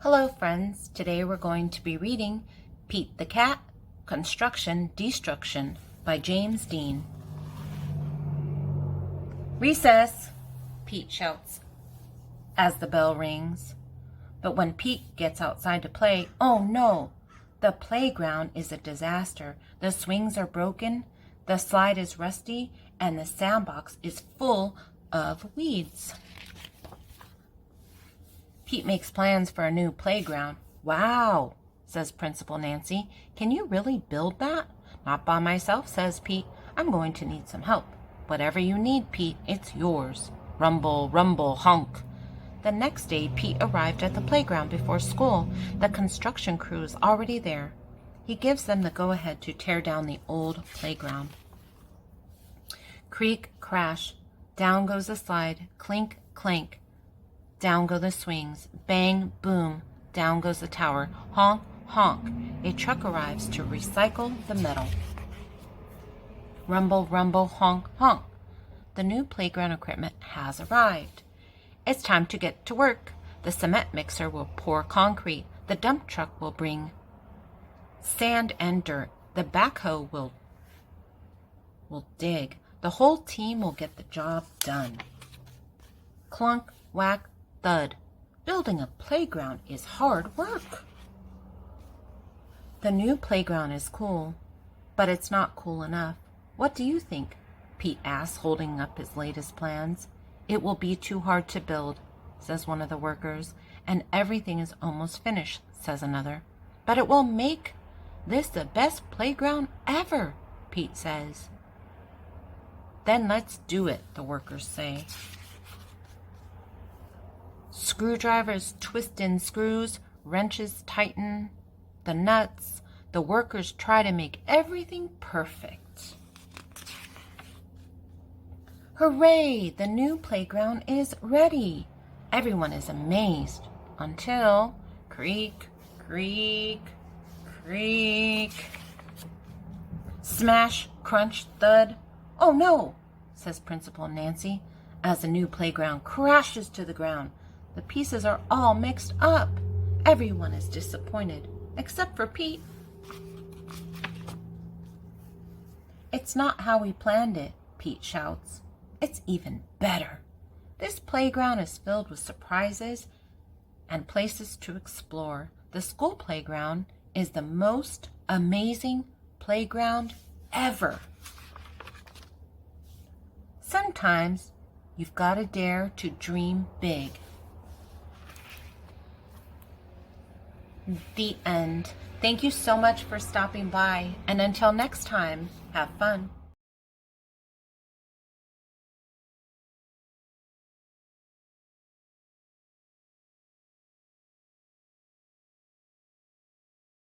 Hello friends, today we're going to be reading Pete the Cat, Construction Destruction by James Dean. Recess, Pete shouts as the bell rings. But when Pete gets outside to play, oh no! The playground is a disaster. The swings are broken, the slide is rusty, and the sandbox is full of weeds. Pete makes plans for a new playground. Wow, says Principal Nancy. Can you really build that? Not by myself, says Pete. I'm going to need some help. Whatever you need, Pete, it's yours. Rumble, rumble, honk. The next day, Pete arrived at the playground before school. The construction crew is already there. He gives them the go-ahead to tear down the old playground. Creak, crash. Down goes the slide. Clink, clank. Down go the swings. Bang, boom. Down goes the tower. Honk, honk. A truck arrives to recycle the metal. Rumble, rumble, honk, honk. The new playground equipment has arrived. It's time to get to work. The cement mixer will pour concrete. The dump truck will bring sand and dirt. The backhoe will dig. The whole team will get the job done. Clunk, whack, thud. Building a playground is hard work. The new playground is cool, but it's not cool enough. What do you think? Pete asks, holding up his latest plans. It will be too hard to build, says one of the workers, and everything is almost finished, says another. But it will make this the best playground ever, Pete says. Then let's do it, the workers say. Screwdrivers twist in screws, wrenches tighten the nuts. The workers try to make everything perfect. Hooray! The new playground is ready. Everyone is amazed until creak, creak, creak. Smash, crunch, thud. Oh no, says Principal Nancy as the new playground crashes to the ground. The pieces are all mixed up. Everyone is disappointed, except for Pete. It's not how we planned it, Pete shouts. It's even better. This playground is filled with surprises and places to explore. The school playground is the most amazing playground ever. Sometimes you've got to dare to dream big. The end. Thank you so much for stopping by, and until next time, have fun.